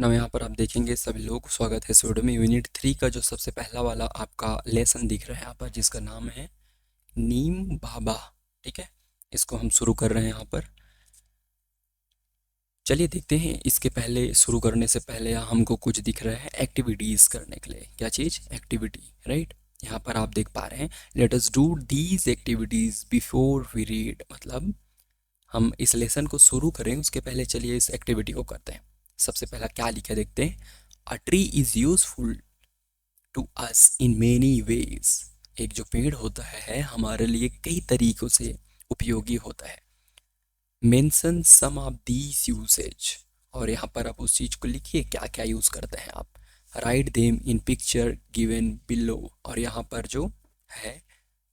ना यहाँ पर आप देखेंगे सभी लोग स्वागत है इस वीडियो में यूनिट 3 का जो सबसे पहला वाला आपका लेसन दिख रहा है यहाँ पर जिसका नाम है नीम बाबा। ठीक है, इसको हम शुरू कर रहे हैं यहाँ पर। चलिए देखते हैं। इसके पहले शुरू करने से पहले हमको कुछ दिख रहा है एक्टिविटीज़ करने के लिए। क्या चीज़? Activity, right. यहाँ पर आप देख पा रहे हैं let us do these activities before we read, मतलब हम इस लेसन को शुरू करें उसके पहले चलिए इस एक्टिविटी को करते हैं। सबसे पहला क्या लिखा देखते हैं। A tree is useful to us in many ways. एक जो पेड़ होता है हमारे लिए कई तरीकों से उपयोगी होता है। Mention some of these uses, और यहाँ पर आप उस चीज़ को लिखिए क्या क्या यूज़ करते हैं आप। Write them in picture given below, और यहाँ पर जो है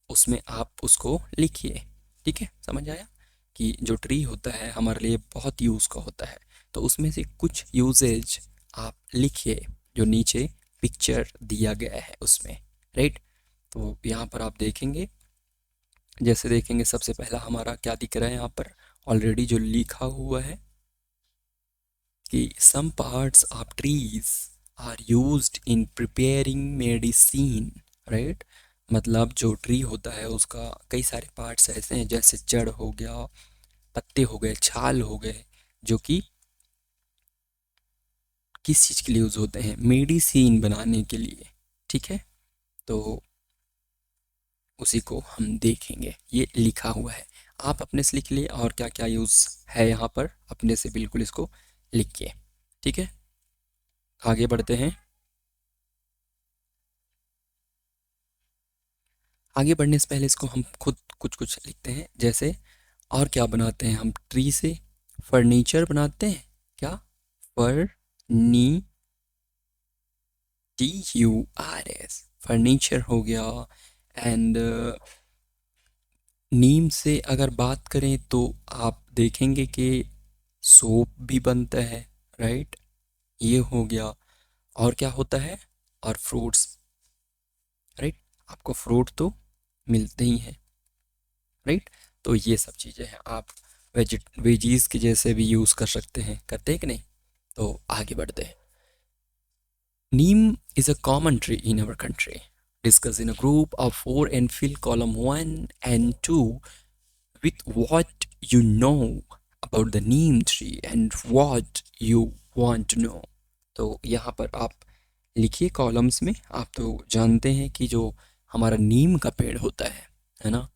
उसमें आप उसको लिखिए। ठीक है, समझ आया कि जो ट्री होता है हमारे लिए बहुत यूज़ का होता है, तो उसमें से कुछ यूजेज आप लिखिए जो नीचे पिक्चर दिया गया है उसमें, राइट। तो यहाँ पर आप देखेंगे, जैसे देखेंगे सबसे पहला हमारा क्या दिख रहा है यहाँ पर ऑलरेडी जो लिखा हुआ है कि some parts of trees are used in preparing medicine, right. मतलब जो ट्री होता है उसका कई सारे पार्ट्स ऐसे हैं जैसे जड़ हो गया, पत्ते हो गए, छाल हो गए, जो कि किस चीज़ के लिए यूज़ होते हैं? मेडिसिन बनाने के लिए। ठीक है, तो उसी को हम देखेंगे। ये लिखा हुआ है, आप अपने से लिख लिए और क्या क्या यूज़ है यहाँ पर अपने से बिल्कुल इसको लिखिए। ठीक है, आगे बढ़ते हैं। आगे बढ़ने से पहले इसको हम खुद कुछ कुछ लिखते हैं, जैसे और क्या बनाते हैं हम ट्री से? फर्नीचर बनाते हैं। क्या? फर्नी TURS, फर्नीचर हो गया। एंड नीम से अगर बात करें तो आप देखेंगे कि सोप भी बनता है, राइट। ये हो गया। और क्या होता है? और फ्रूट्स, राइट। आपको फ्रूट तो मिलते ही हैं, राइट। तो ये सब चीज़ें हैं, आप वेजीज के जैसे भी यूज़ कर सकते हैं, करते हैं कि नहीं। तो आगे बढ़ते हैं। Neem is a common tree in our country. Discuss in a group of 4 and fill column 1 and 2 with what you know about the neem tree and what you want to know. तो यहाँ पर आप लिखिए columns में। आप तो जानते हैं कि जो हमारा नीम का पेड़ होता है ना,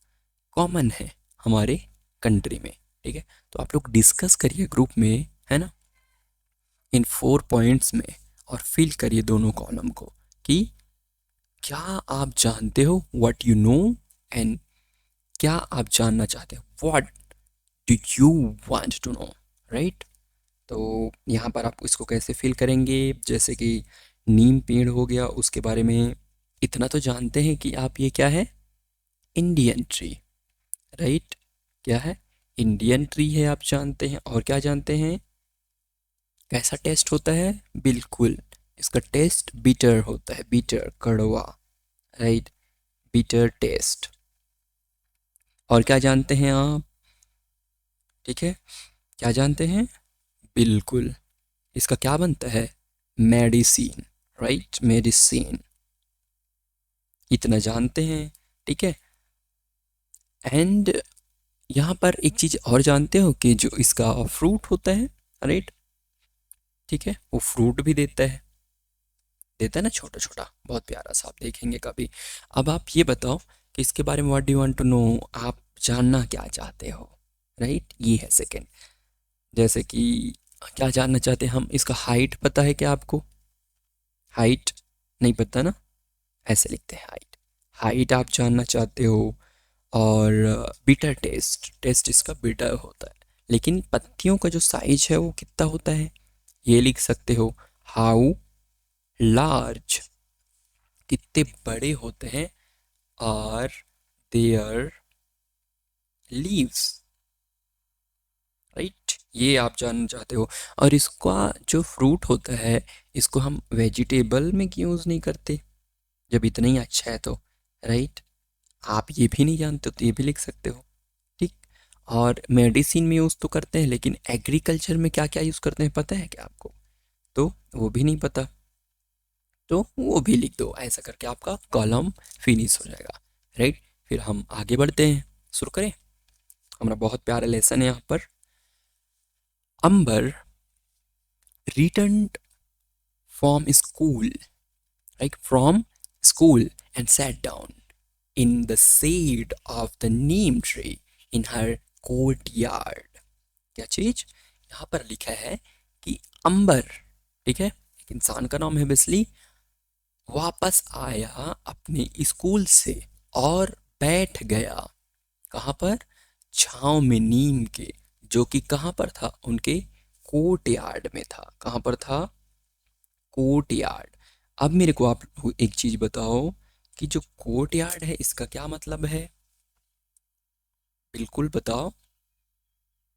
कॉमन है हमारे कंट्री में। ठीक है, तो आप लोग डिस्कस करिए ग्रुप में, है ना, इन 4 पॉइंट्स में, और फिल करिए दोनों कॉलम को कि क्या आप जानते हो, व्हाट यू नो, एंड क्या आप जानना चाहते हो, what do you want to know, right. तो यहाँ पर आप इसको कैसे फिल करेंगे? जैसे कि नीम पेड़ हो गया, उसके बारे में इतना तो जानते हैं कि आप ये क्या है, इंडियन ट्री, राइट। क्या है? इंडियन ट्री है, आप जानते हैं। और क्या जानते हैं? कैसा टेस्ट होता है? बिल्कुल, इसका टेस्ट बिटर होता है, बिटर, कड़वा, राइट, बिटर टेस्ट। और क्या जानते हैं आप? ठीक है, क्या जानते हैं? बिल्कुल, इसका क्या बनता है? मेडिसिन, राइट, मेडिसिन, इतना जानते हैं। ठीक है, एंड यहाँ पर एक चीज़ और जानते हो कि जो इसका फ्रूट होता है, राइट, ठीक है, वो फ्रूट भी देता है ना, छोटा छोटा, बहुत प्यारा सा, आप देखेंगे कभी। अब आप ये बताओ कि इसके बारे में what do you want to know, आप जानना क्या चाहते हो, राइट। ये है सेकंड। जैसे कि क्या जानना चाहते हैं हम? इसका हाइट पता है क्या आपको? हाइट नहीं पता ना, ऐसे लिखते हैं हाइट। हाइट आप जानना चाहते हो। और बीटर टेस्ट, टेस्ट इसका बीटर होता है। लेकिन पत्तियों का जो साइज है वो कितना होता है, ये लिख सकते हो। हाउ लार्ज, कितने बड़े होते हैं, आर देयर लीव्स, राइट, ये आप जानना चाहते हो। और इसका जो फ्रूट होता है इसको हम वेजिटेबल में क्यों यूज़ नहीं करते जब इतना ही अच्छा है तो, राइट। आप ये भी नहीं जानते हो तो ये भी लिख सकते हो, ठीक। और मेडिसिन में यूज़ तो करते हैं, लेकिन एग्रीकल्चर में क्या क्या यूज़ करते हैं पता है क्या आपको? तो वो भी नहीं पता, तो वो भी लिख दो। ऐसा करके आपका कॉलम फिनिश हो जाएगा, राइट। फिर हम आगे बढ़ते हैं, शुरू करें। हमारा बहुत प्यारा लेसन है यहाँ पर। Ambar return from school, like from school, and sat down in the shade of the neem tree in her courtyard। क्या चीज यहाँ पर लिखा है कि अंबर, ठीक है, एक इंसान का नाम है बेसिकली, वापस आया अपने स्कूल से और बैठ गया कहाँ पर, छांव में नीम के, जो कि कहाँ पर था, उनके कोर्ट यार्ड में था। कहाँ पर था, कोर्ट यार्ड। अब मेरे को आप एक चीज बताओ कि जो कोर्ट यार्ड है इसका क्या मतलब है, बिल्कुल बताओ,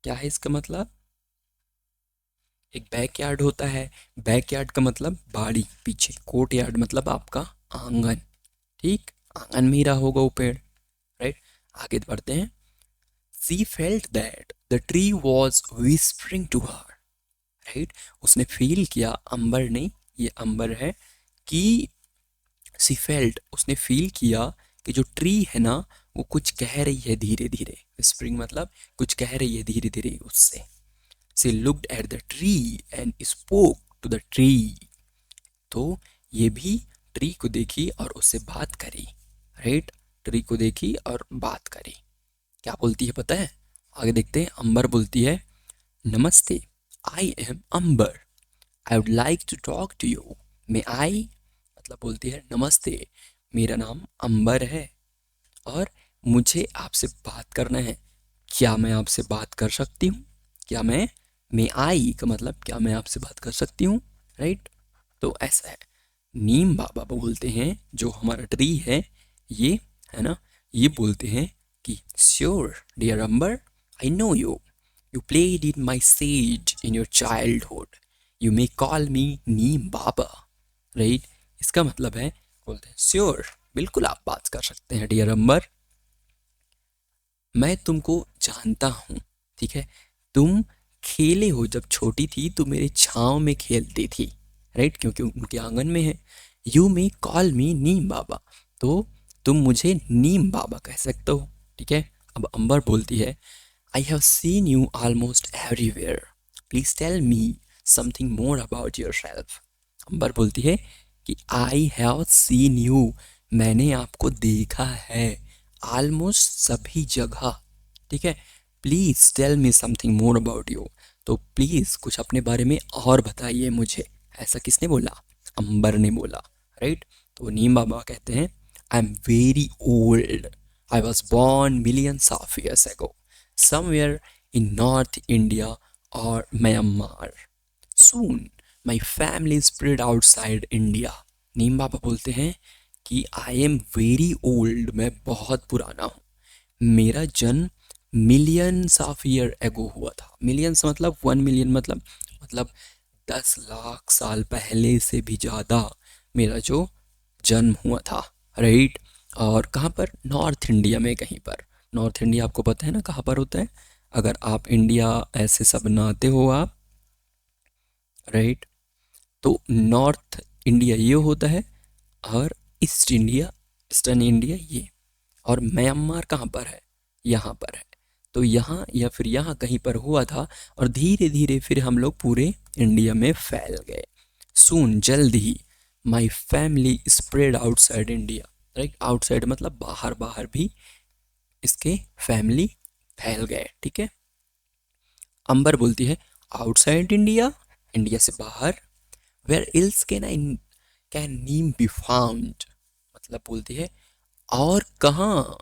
क्या है इसका मतलब। एक बैक यार्ड होता है, बैक यार्ड का मतलब बाड़ी पीछे, कोर्ट यार्ड मतलब आपका आंगन, ठीक, आंगन में ही रहा होगा वो पेड़, राइट। आगे बढ़ते हैं। She felt that the tree was whispering to her, right. उसने फील किया, अंबर ने, ये अंबर है, कि सी फेल्ट, उसने फील किया कि जो ट्री है ना वो कुछ कह रही है धीरे धीरे। विस्परिंग मतलब कुछ कह रही है धीरे धीरे उससे। She looked at the tree and spoke to the tree, तो ये भी ट्री को देखी और उससे बात करी, राइट। ट्री को देखी और बात करी। क्या बोलती है पता है, आगे देखते हैं। अंबर बोलती है, नमस्ते, I am Ambar, I would like to talk to you, may I, मतलब बोलती है नमस्ते, मेरा नाम अंबर है और मुझे आपसे बात करना है, क्या मैं आपसे बात कर सकती हूँ। क्या मैं आई का मतलब क्या मैं आपसे बात कर सकती हूँ, राइट। तो ऐसा है। नीम बाबा बोलते हैं, जो हमारा ट्री है ये, है ना, ये बोलते हैं कि sure dear Amber, I know you, you played in my shade in your childhood, you may call me Neem Baba, right. इसका मतलब है, बोलते हैं श्योर, बिल्कुल आप बात कर सकते हैं डियर अंबर, मैं तुमको जानता हूँ, ठीक है, तुम खेले हो, जब छोटी थी तो मेरे छाँव में खेलती थी, राइट, क्योंकि उनके आंगन में है। You may call me Neem बाबा, तो तुम मुझे नीम बाबा कह सकते हो, ठीक है। अब अंबर बोलती है, I have seen you almost everywhere, please tell me something more about your सेल्फ। अंबर बोलती है कि आई हैव सीन यू, मैंने आपको देखा है, ऑलमोस्ट सभी जगह, ठीक है। Please tell me something more about you, तो प्लीज कुछ अपने बारे में और बताइए मुझे। ऐसा किसने बोला, अंबर ने बोला, राइट। तो नीम बाबा कहते हैं, I am very old, I was born millions of years ago somewhere in North India और Myanmar, soon my family spread outside India. Neem Baba बोलते हैं कि आई एम वेरी ओल्ड, मैं बहुत पुराना हूँ, मेरा जन्म मिलियंस ऑफ ईयर एगो हुआ था। मिलियंस मतलब 1 मिलियन, मतलब 10 लाख साल पहले से भी ज़्यादा मेरा जो जन्म हुआ था, राइट। और कहाँ पर, नॉर्थ इंडिया में कहीं पर। नॉर्थ इंडिया आपको पता है ना कहाँ पर होता है, अगर आप इंडिया ऐसे सब बनाते हो आप, राइट, तो नॉर्थ इंडिया ये होता है और ईस्ट इंडिया, ईस्टर्न इंडिया ये, और म्यांमार कहाँ पर है, यहाँ पर है। तो यहाँ या फिर यहाँ कहीं पर हुआ था और धीरे धीरे फिर हम लोग पूरे इंडिया में फैल गए। सून, जल्द ही, my family spread outside India, right, outside मतलब बाहर, बाहर भी इसके फैमिली फैल गए, ठीक है। अंबर बोलती है, आउटसाइड इंडिया, इंडिया से बाहर, where else can neem be found, मतलब बोलती है और कहाँ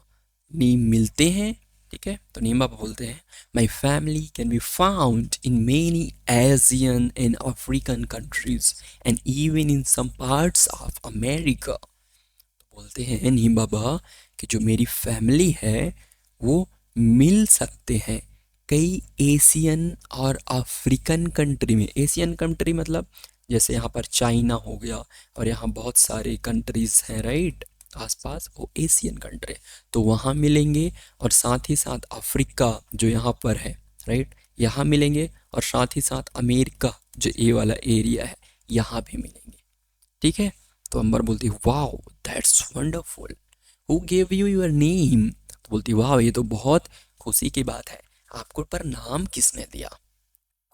नीम मिलते हैं, ठीक है। तो नीम बाबा बोलते हैं, my family can be found in many Asian and African countries and even in some parts of America. बोलते हैं नीम बाबा कि जो मेरी फैमिली है वो मिल सकते हैं कई एशियन और अफ्रीकन कंट्री में। एशियन कंट्री मतलब जैसे यहाँ पर चाइना हो गया और यहाँ बहुत सारे कंट्रीज हैं, राइट, आसपास, वो एशियन कंट्री, तो वहाँ मिलेंगे। और साथ ही साथ अफ्रीका जो यहाँ पर है, राइट, यहाँ मिलेंगे। और साथ ही साथ अमेरिका जो ये वाला एरिया है यहाँ भी मिलेंगे, ठीक है। तो अंबर बोलती है wow that's wonderful, who gave you your name. तो बोलती वाह ये तो बहुत खुशी की बात है, आपको पर नाम किसने दिया,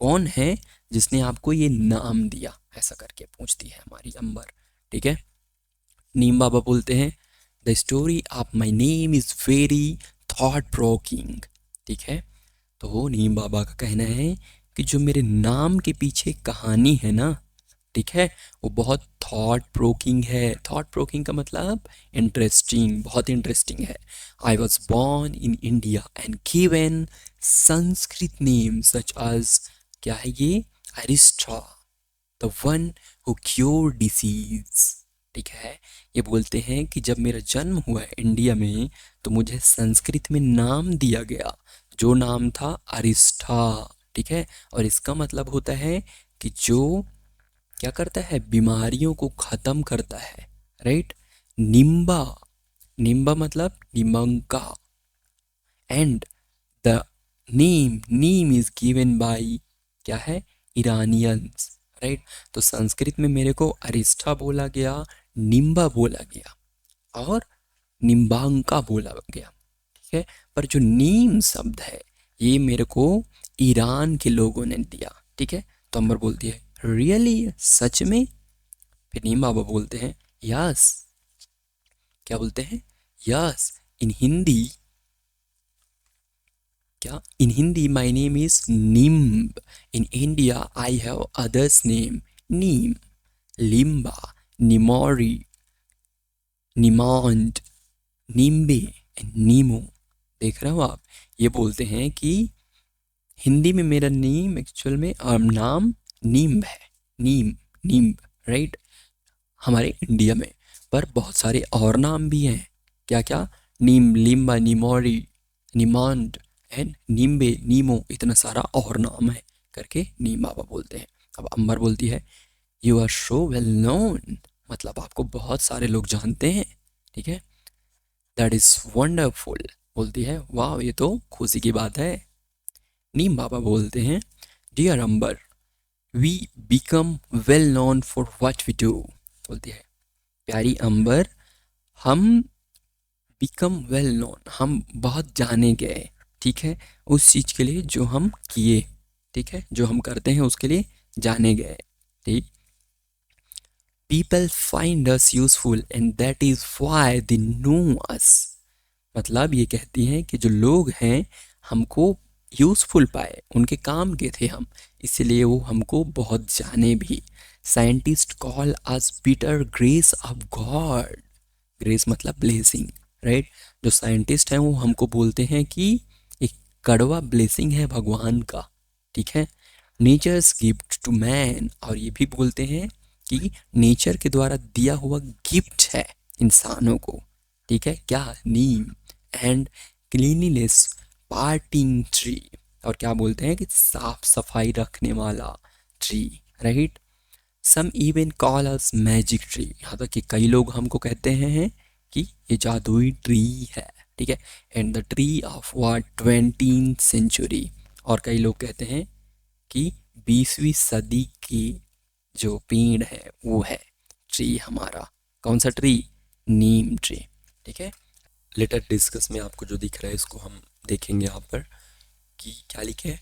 कौन है जिसने आपको ये नाम दिया, ऐसा करके पूछती है हमारी अंबर, ठीक है। नीम बाबा बोलते हैं the story of my name is very thought provoking, ठीक है। तो नीम बाबा का कहना है कि जो मेरे नाम के पीछे कहानी है ना, ठीक है, वो बहुत थॉट प्रोकिंग है। थॉट प्रोकिंग का मतलब इंटरेस्टिंग, बहुत इंटरेस्टिंग है। आई was born in India and given Sanskrit name such as, क्या है ये, Arista the one who cure disease, ठीक है। ये बोलते हैं कि जब मेरा जन्म हुआ है इंडिया में तो मुझे संस्कृत में नाम दिया गया जो नाम था अरिस्टा, ठीक है। और इसका मतलब होता है कि जो क्या करता है, बीमारियों को खत्म करता है, राइट। निम्बा, निम्बा मतलब निमंका, and the neem is given by, क्या है, ईरानियंस, राइट। तो संस्कृत में मेरे को अरिस्टा बोला गया, निम्बा बोला गया और निम्बांका बोला गया, ठीक है। पर जो नीम शब्द है ये मेरे को ईरान के लोगों ने दिया, ठीक है। तो अमर बोलती है रियली, सच में। फिर नीम बाबा बोलते हैं यस, क्या बोलते हैं, यस इन हिंदी, क्या, in Hindi my name is nimb, in India I have others name, neem, limba, nimori, nimond, nimbe and neemo. देख रहे हो आप, ये बोलते हैं कि हिंदी में मेरा नेम एक्चुअल में नाम नीम है, नीम, नीम, राइट, हमारे इंडिया में। पर बहुत सारे और नाम भी हैं, क्या क्या, नीम, लिम्बा, निमोरी, निमोंड एंड निम्बे, नीमो, इतना सारा और नाम है करके नीम बाबा बोलते हैं। अब अंबर बोलती है you are so well known, मतलब आपको बहुत सारे लोग जानते हैं, ठीक है। दैट इज़ वंडरफुल, बोलती है वाह ये तो खुशी की बात है। नीम बाबा बोलते हैं dear Amber we become well known for what we do, बोलती है प्यारी अंबर हम बिकम वेल नोन, हम बहुत जाने गए, ठीक है, उस चीज़ के लिए जो हम किए, ठीक है, जो हम करते हैं उसके लिए जाने गए, ठीक। People find us useful and that is why they know us, मतलब ये कहती हैं कि जो लोग हैं हमको यूज़फुल पाए, उनके काम के थे हम, इसलिए वो हमको बहुत जाने भी। Scientist call us bitter grace of God, grace मतलब ब्लेसिंग, राइट। जो साइंटिस्ट हैं वो हमको बोलते हैं कि एक कड़वा ब्लेसिंग है भगवान का, ठीक है। नेचर्स गिफ्ट टू मैन, और ये भी बोलते हैं कि नेचर के द्वारा दिया हुआ गिफ्ट है इंसानों को, ठीक है, क्या, neem, and cleanliness parting tree, और क्या बोलते हैं कि साफ सफाई रखने वाला tree, right. Some even call us magic tree, यहाँ तक कि कई लोग हमको कहते हैं कि ये जादुई ट्री है, ठीक है। And the tree of what 20th century, और कई लोग कहते हैं कि 20वीं सदी की जो पेड़ है वो है ट्री हमारा, कौन सा ट्री, नीम ट्री, ठीक है। लेटर डिस्कस में आपको जो दिख रहा है इसको हम देखेंगे यहाँ पर कि क्या लिखे है।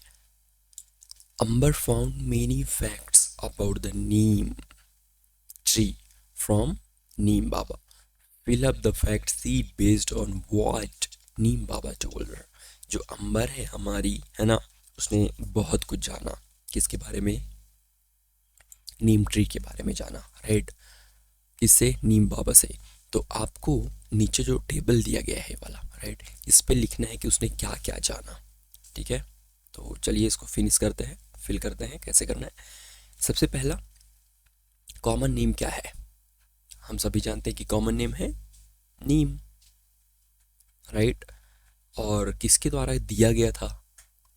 Ambar found many facts about the neem tree from Neem Baba. Fill up the fact sheet based on what Neem Baba told her. जो अंबर है हमारी, है ना, उसने बहुत कुछ जाना, किसके बारे में, नीम ट्री के बारे में जाना, राइट। किससे, नीम बाबा से। तो आपको नीचे जो टेबल दिया गया है वाला, राइट, इस पे लिखना है कि उसने क्या क्या जाना, ठीक है। तो चलिए इसको फिनिश करते हैं, फिल करते हैं, कैसे करना है। सबसे पहला कॉमन नेम क्या है, हम सभी जानते हैं कि कॉमन नेम है नीम, राइट। और किसके द्वारा दिया गया था,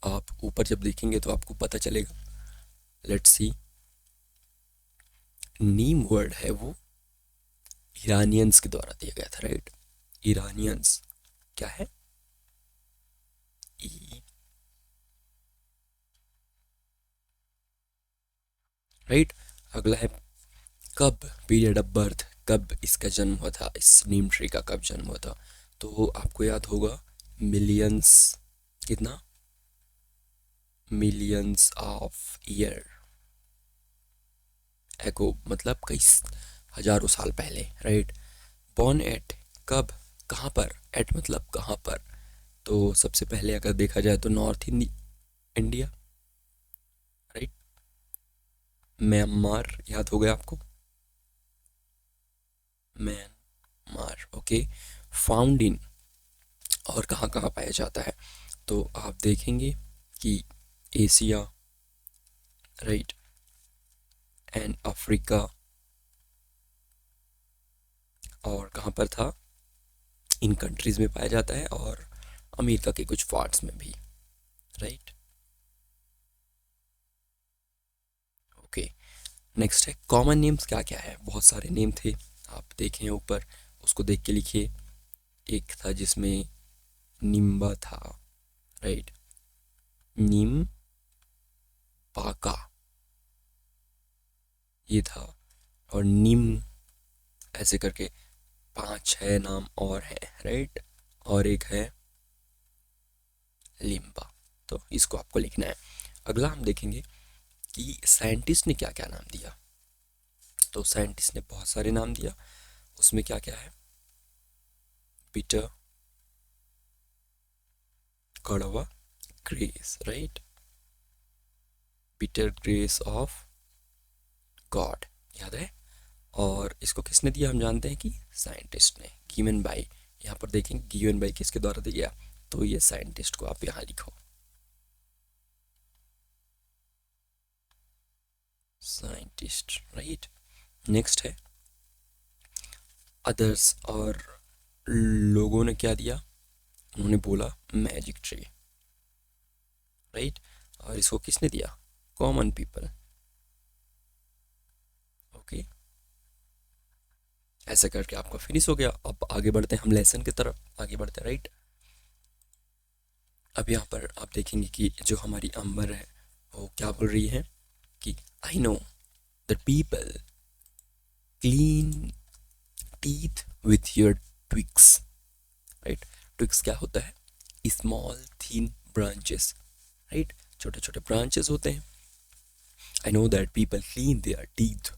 आप ऊपर जब देखेंगे तो आपको पता चलेगा। लेट्स सी, नीम वर्ड है वो ईरानियंस के द्वारा दिया गया था, राइट। ईरानियंस क्या है, ई, राइट। अगला है कब, पीरियड ऑफ बर्थ, कब इसका जन्म हुआ था, इस नीम ट्री का कब जन्म हुआ था, तो आपको याद होगा मिलियंस, कितना, मिलियंस ऑफ ईयर एगो, मतलब कई हजारों साल पहले, राइट। बॉर्न एट, कब, कहाँ पर, एट मतलब कहाँ पर, तो सबसे पहले अगर देखा जाए तो नॉर्थ इंडिया, राइट। म्यांमार याद हो गया आपको, म्यांमार, ओके। फाउंड इन, और कहाँ कहाँ पाया जाता है, तो आप देखेंगे कि एशिया, राइट, एंड अफ्रीका, और कहाँ पर था, इन कंट्रीज़ में पाया जाता है, और अमेरिका के कुछ पार्ट्स में भी, राइट। ओके, नेक्स्ट है कॉमन नेम्स, क्या क्या है, बहुत सारे नेम थे, आप देखें ऊपर, उसको देख के लिखिए। एक था जिसमें निम्बा था, राइट, निम पाका ये था, और निम, ऐसे करके 5-6 नाम और हैं, राइट, और एक है लिम्बा, तो इसको आपको लिखना है। अगला हम देखेंगे कि साइंटिस्ट ने क्या क्या नाम दिया, तो साइंटिस्ट ने बहुत सारे नाम दिया, उसमें क्या क्या है, पीटर, कड़वा, grace, right, Peter grace of God, याद है। और इसको किसने दिया, हम जानते हैं कि साइंटिस्ट ने, गिवन बाई, यहाँ पर देखेंगे गिवन बाई किसके द्वारा दिया, तो ये साइंटिस्ट को आप यहाँ लिखो, साइंटिस्ट, राइट। नेक्स्ट है अदर्स, और लोगों ने क्या दिया, उन्होंने बोला मैजिक ट्री, राइट, और इसको किसने दिया, कॉमन पीपल, ओके। ऐसा करके आपका फिनिश हो गया। अब आगे बढ़ते हैं हम लेसन की तरफ, आगे बढ़ते हैं, राइट। अब यहाँ पर आप देखेंगे कि जो हमारी अंबर है वो क्या बोल रही है कि I know that people clean teeth with your twigs, right. Twigs क्या होता है, स्मॉल थिन ब्रांचेस, राइट, छोटे छोटे ब्रांचेस होते हैं। I know that people clean their teeth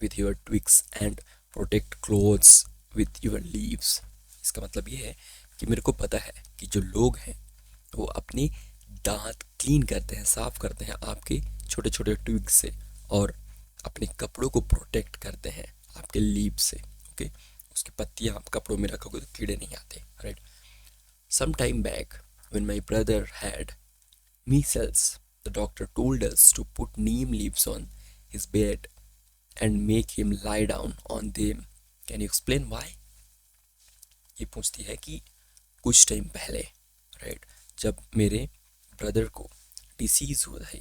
with your twigs and protect clothes with your leaves. इसका मतलब ये है कि मेरे को पता है कि जो लोग हैं वो अपने दांत क्लीन करते हैं, साफ करते हैं आपके छोटे छोटे ट्विग्स से, और अपने कपड़ों को प्रोटेक्ट करते हैं आपके लीव से, ओके। उसकी पत्तियां आप कपड़ों में रखोगे तो कीड़े नहीं आते, right. Some time back when my brother had measles, the doctor told us to put neem leaves on his bed and make him lie down on them. Can you explain why? ये पूछती है कि कुछ time पहले, right, जब मेरे brother को disease हुआ था,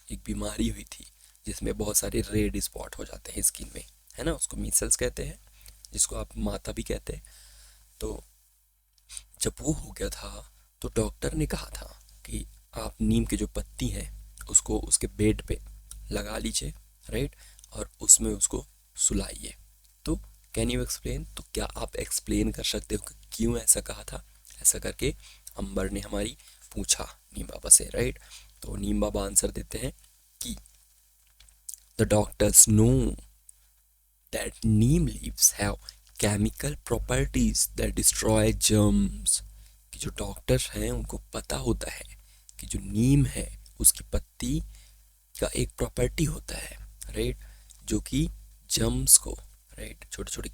एक बीमारी हुई थी जिसमें बहुत सारे रेड स्पॉट हो जाते हैं स्किन में, है ना, उसको मीसल्स कहते हैं, जिसको आप माता भी कहते हैं। तो जब वो हो गया था तो डॉक्टर ने कहा था कि आप नीम की जो पत्ती है उसको उसके बेड पे लगा लीजिए, राइट, और उसमें उसको सुलाइए। तो कैन यू एक्सप्लेन, तो क्या आप एक्सप्लेन कर सकते हो कि क्यों ऐसा कहा था, ऐसा करके अंबर ने हमारी पूछा नीम बाबा से, राइट। तो नीम बाबा आंसर देते हैं कि the doctors know that Neem leaves have chemical properties that destroy germs, कि जो डॉक्टर्स हैं उनको पता होता है कि जो नीम है उसकी पत्ती का एक प्रॉपर्टी होता है, राइट, जो कि जर्म्स को, राइट, छोटे छोटे,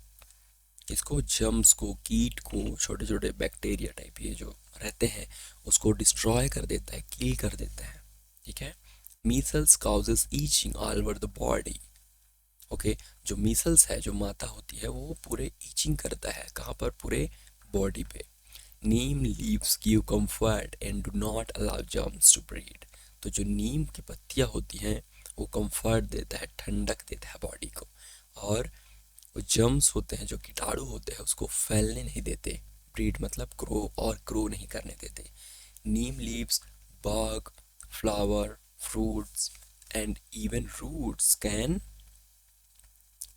इसको जर्म्स को, कीट को, छोटे छोटे बैक्टीरिया टाइप ये जो रहते हैं उसको डिस्ट्रॉय कर देता है, किल कर देता है, ठीक है। Meselson causes itching all over the body, okay. जो मीसल्स है, जो माता होती है, वो पूरे ईचिंग करता है, कहाँ पर, पूरे बॉडी पे। Neem leaves give comfort and do not allow germs to breed, तो जो नीम की पत्तियाँ होती हैं वो कंफर्ट देता है, ठंडक देता है बॉडी को, और वो जर्म्स होते हैं, जो कीटाणु होते हैं, उसको फैलने नहीं देते, ब्रीड मतलब ग्रो, और ग्रो नहीं करने देते। नीम leaves, bark, flower, fruits and even roots can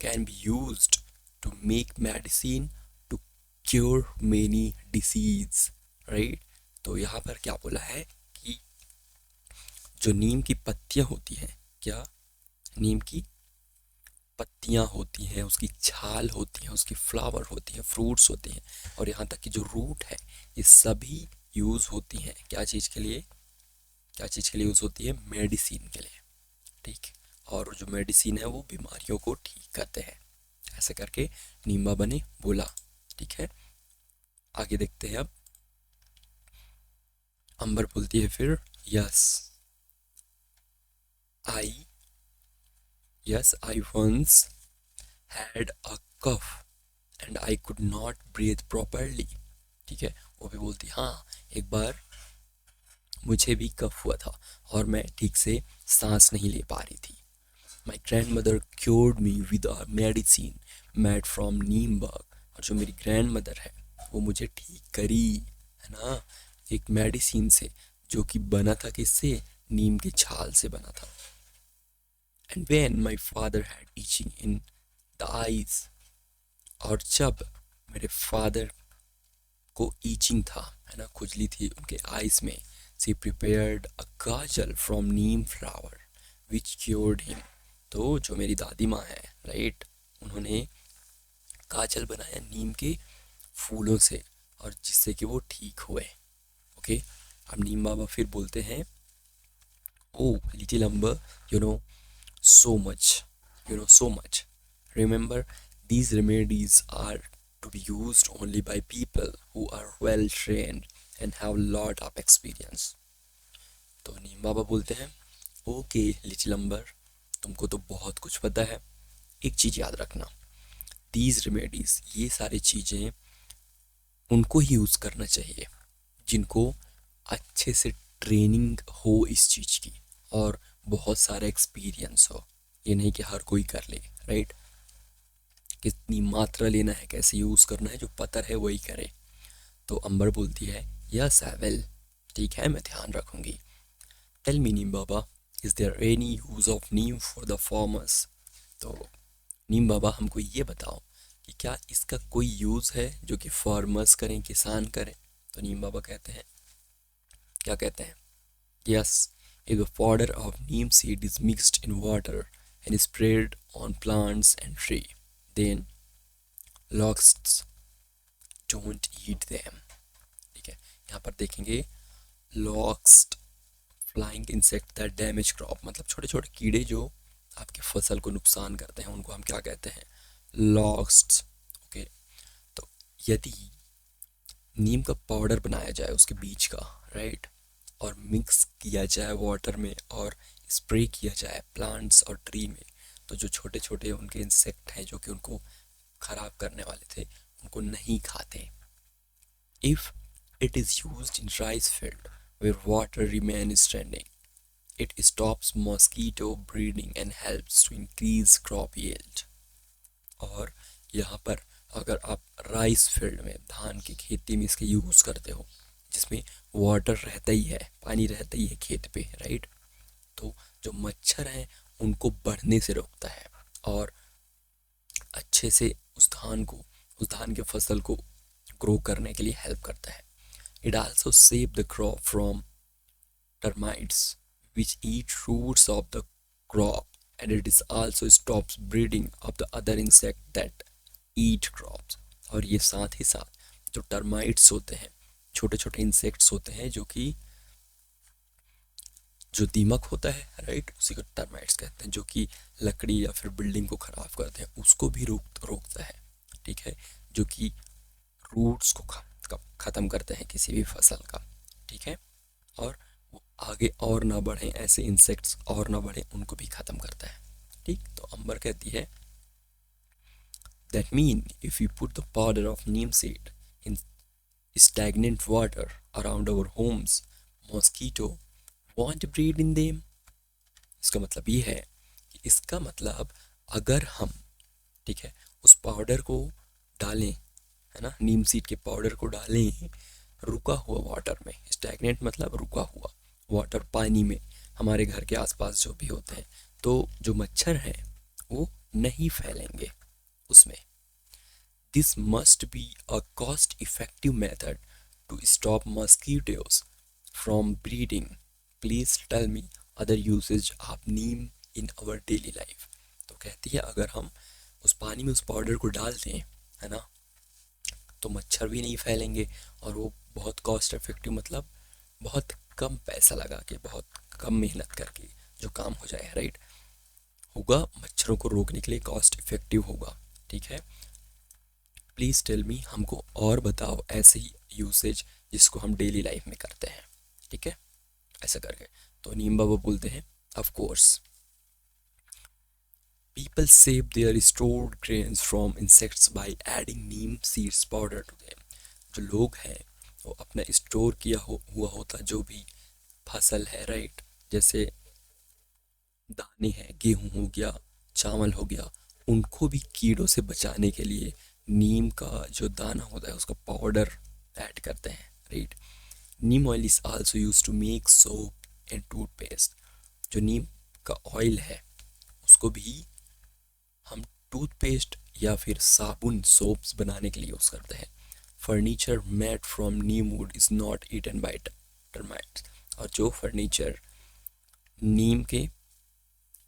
can be used to make medicine to cure many disease, right? तो यहाँ पर क्या बोला है कि जो नीम की पत्तियाँ होती हैं, क्या नीम की पत्तियाँ होती हैं, उसकी छाल होती है, उसकी फ्लावर होती है, फ्रूट्स होते हैं, और यहाँ तक कि जो रूट है, ये सभी यूज़ होती हैं क्या चीज़ के लिए? क्या चीज़ के लिए यूज़ होती है? मेडिसिन के लिए, ठीक। और जो मेडिसिन है वो बीमारियों को ठीक करते हैं, ऐसे करके नीम बाबा ने बोला, ठीक है। आगे देखते हैं अब। अंबर बोलती है फिर, yes I once had a cough and I could not breathe properly, ठीक है। वो भी बोलती है हाँ, एक बार मुझे भी कफ हुआ था और मैं ठीक से सांस नहीं ले पा रही थी। My grandmother cured me with a medicine made from neem bark, और जो मेरी ग्रैंड मदर है वो मुझे ठीक करी, है ना, एक मेडिसिन से, जो कि बना था किससे? नीम के छाल से बना था। And when my father had itching in the eyes, और जब मेरे फादर को ईचिंग था, है ना, खुजली थी उनके आइज में, she prepared a kajal from neem flower which cured him. तो जो मेरी दादी माँ है, राइट, उन्होंने काजल बनाया नीम के फूलों से, और जिससे कि वो ठीक हुए। ओके, अब नीम बाबा फिर बोलते हैं, oh little Ambar, you know so much, so much. Remember, these remedies are to be used only by people who are well trained and have lot of experience. तो नीम बाबा बोलते हैं, ओके लिटिल अम्बर, तुमको तो बहुत कुछ पता है, एक चीज़ याद रखना, these remedies, ये सारी चीज़ें उनको ही यूज़ करना चाहिए जिनको अच्छे से ट्रेनिंग हो इस चीज़ की और बहुत सारा एक्सपीरियंस हो। ये नहीं कि हर कोई कर ले, राइट, कितनी मात्रा लेना है, कैसे यूज़ करना है, जो पता है वही करे। तो अंबर बोलती है, यस आई विल, ठीक है, मैं ध्यान रखूँगी। Tell me Neem Baba, is there any use of neem for the farmers. तो नीम बाबा हमको ये बताओ कि क्या इसका कोई यूज़ है जो कि फार्मर्स करें, किसान करें। तो नीम बाबा कहते हैं, क्या कहते हैं, yes, if the powder of neem seed is mixed in water and sprayed on plants and tree, then locusts don't eat them, ठीक है। यहाँ पर देखेंगे, locust flying insect that damage crop, मतलब छोटे छोटे कीड़े जो आपकी फसल को नुकसान करते हैं, उनको हम क्या कहते हैं? लॉक्स्ट। ओके, तो यदि नीम का पाउडर बनाया जाए उसके बीज का, राइट, और मिक्स किया जाए वाटर में और स्प्रे किया जाए प्लांट्स और ट्री में, तो जो छोटे छोटे उनके इंसेक्ट हैं जो कि उनको ख़राब करने वाले थे, उनको नहीं खाते। If it is used in rice field where water remain standing, it stops mosquito breeding and helps to increase crop yield. और यहाँ पर अगर आप राइस फील्ड में, धान की खेती में इसके यूज़ करते हो, जिसमें वाटर रहता ही है, पानी रहता ही है खेत पे, राइट, तो जो मच्छर हैं उनको बढ़ने से रोकता है और अच्छे से उस धान के फसल को ग्रो करने के लिए हेल्प करता है। It also save the crop from termites which eat roots of the crop, and it is also stops breeding of the other insect that eat crops. और ये साथ ही साथ जो टर्माइट्स होते हैं, छोटे छोटे इंसेक्ट्स होते हैं जो दीमक होता है, राइट, उसी को टर्माइट्स कहते हैं, जो कि लकड़ी या फिर बिल्डिंग को ख़राब करते हैं, उसको भी रोकता है, ठीक है, जो कि रूट्स को ख़त्म करते हैं किसी भी फसल का, ठीक है, और वो आगे और ना बढ़ें, ऐसे इंसेक्ट्स और ना बढ़ें, उनको भी ख़त्म करता है, ठीक। तो अंबर कहती है, that mean if you put the powder of Neem seed in stagnant water around our homes, mosquito won't breed in them. इसका मतलब ये है कि इसका मतलब अगर हम, ठीक है, उस पाउडर को डालें, है ना, नीम सीड के पाउडर को डालें रुका हुआ वाटर में, स्टैगनेंट मतलब रुका हुआ वाटर, पानी में, हमारे घर के आसपास जो भी होते हैं, तो जो मच्छर हैं वो नहीं फैलेंगे उसमें। This must be a cost effective method to stop mosquitoes from breeding. Please tell me other uses of neem in our daily life. तो कहती है अगर हम उस पानी में उस पाउडर को डाल दें, है ना, तो मच्छर भी नहीं फैलेंगे, और वो बहुत कॉस्ट इफेक्टिव, मतलब बहुत कम पैसा लगा के, बहुत कम मेहनत करके जो काम हो जाए, राइट, होगा, मच्छरों को रोकने के लिए कॉस्ट इफेक्टिव होगा। ठीक है, प्लीज़ टेल मी, हमको और बताओ ऐसे ही यूसेज जिसको हम डेली लाइफ में करते हैं। ठीक है, ऐसा करके तो नीम बाबा बोलते हैं, of course people save their stored grains from insects by adding neem seeds powder to them। जो लोग हैं वो अपना स्टोर किया हुआ होता जो भी फसल है, राइट, जैसे दाने हैं, गेहूं हो गया, चावल हो गया, उनको भी कीड़ों से बचाने के लिए नीम का जो दाना होता है उसका पाउडर ऐड करते हैं, right. Neem oil is also use to make soap and toothpaste. जो नीम का ऑयल है उसको भी हम टूथपेस्ट या फिर साबुन, सोप्स बनाने के लिए यूज़ करते हैं। Furniture made from neem wood is not eaten by termites. और जो फर्नीचर नीम के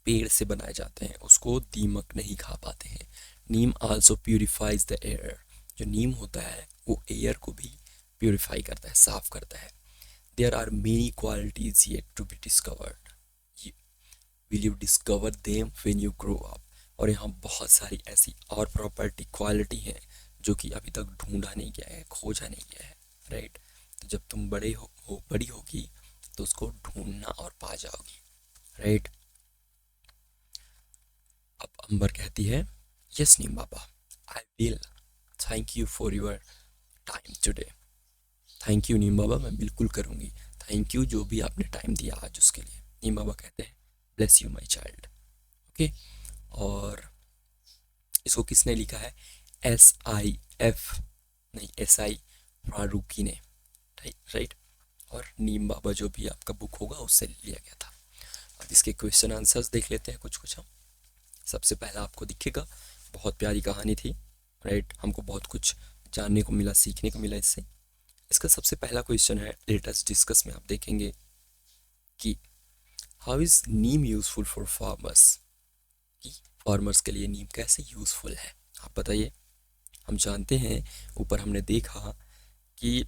पेड़ से बनाए जाते हैं उसको दीमक नहीं खा पाते हैं। नीम आल्सो प्यूरिफाइज द एयर। जो नीम होता है वो एयर को भी प्यूरिफाई करता है, साफ करता है। There are many qualities yet to be discovered. Will you discover them when you grow up. और यहाँ बहुत सारी ऐसी और प्रॉपर्टी, क्वालिटी हैं जो कि अभी तक ढूंढा नहीं गया है, खोजा नहीं गया है, राइट। तो जब तुम बड़ी होगी तो उसको ढूंढना और पा जाओगी, राइट। अब अंबर कहती है, yes Neem Baba, I will, thank you for your time today. Thank you Neem Baba, मैं बिल्कुल करूँगी। थैंक यू जो भी आपने टाइम दिया आज उसके लिए। नीम बाबा कहते हैं, bless you my child. Okay, और इसको किसने लिखा है? SIF, नहीं, SI फारूकी ने, राइट। और नीम बाबा जो भी आपका बुक होगा उससे लिया गया था। अब इसके क्वेश्चन आंसर्स देख लेते हैं कुछ कुछ हम। सबसे पहला आपको दिखेगा, बहुत प्यारी कहानी थी, राइट, हमको बहुत कुछ जानने को मिला, सीखने को मिला इससे। इसका सबसे पहला क्वेश्चन है, लेट अस डिस्कस में आप देखेंगे कि how is Neem useful for farmers. Farmers के लिए नीम कैसे यूज़फुल है, आप बताइए। हम जानते हैं, ऊपर हमने देखा कि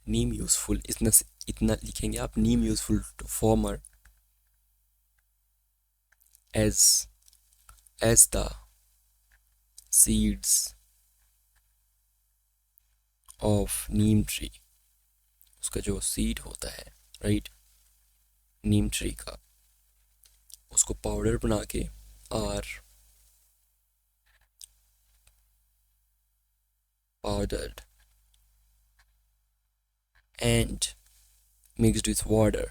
नीम यूज़फुल, इतना लिखेंगे आप, neem useful to farmer as the seeds of neem tree. उसका जो सीड होता है, राइट, नीम ट्री का, उसको पाउडर बना के और powdered and mixed with water,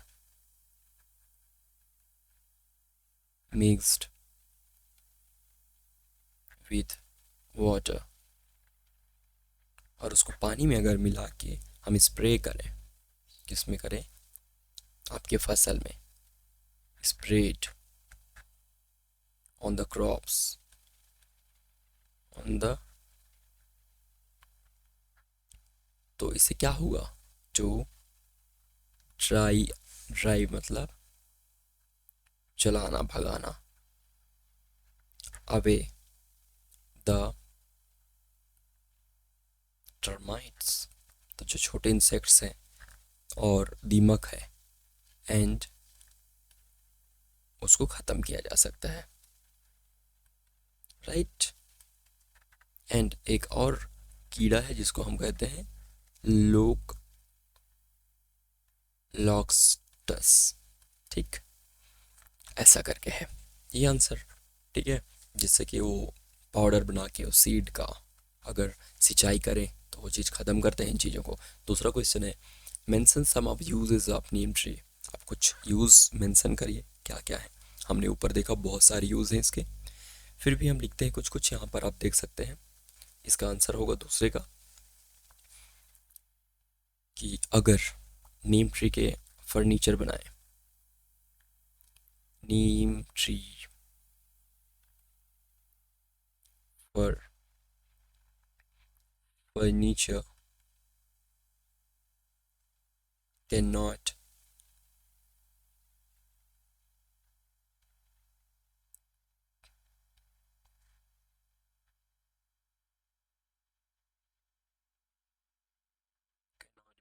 mixed with water, और उसको पानी में अगर मिला के हम स्प्रे करें, किस में करें, आपके फसल में, spread on the crops, on the, तो इससे क्या होगा, जो ड्राई मतलब चलाना, भगाना, अवे द टर्माइट्स, तो जो छोटे इंसेक्ट्स हैं और दीमक है, एंड उसको ख़त्म किया जा सकता है, राइट। एंड एक और कीड़ा है जिसको हम कहते हैं लॉक्सटस, ठीक, ऐसा करके है ये आंसर, ठीक है। जिससे कि वो पाउडर बना के उस सीड का अगर सिंचाई करें तो वो चीज़ ख़त्म करते हैं इन चीज़ों को। दूसरा क्वेश्चन है, mention some of uses of neem tree. आप कुछ यूज़ मेंशन करिए, क्या क्या है। हमने ऊपर देखा बहुत सारे यूज़ हैं इसके, फिर भी हम लिखते हैं कुछ कुछ, यहाँ पर आप देख सकते हैं। इसका आंसर होगा दूसरे का, कि अगर नीम ट्री के फर्नीचर बनाए, neem tree for furniture cannot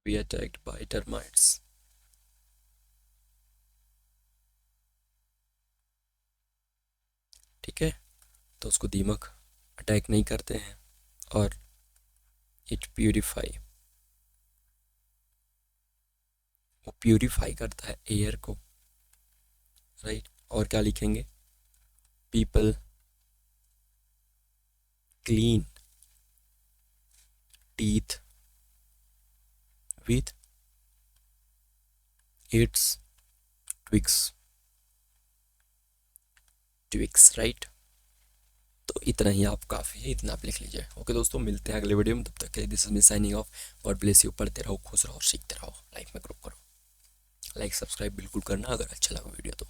be attacked by termites. ठीक है, तो उसको दीमक अटैक नहीं करते हैं। और इट प्यूरिफाई, वो प्यूरिफाई करता है एयर को, राइट। और क्या लिखेंगे, people clean teeth with its twigs, twigs, right. तो इतना ही आप काफ़ी है, इतना आप लिख लीजिए। ओके दोस्तों, मिलते हैं अगले वीडियो में, तब तक के लिए this is me signing off. God bless you. पढ़ते रहो, खुश रहो, सीखते रहो, लाइफ में ग्रो करो। लाइक सब्सक्राइब बिल्कुल करना अगर अच्छा लगा वीडियो तो।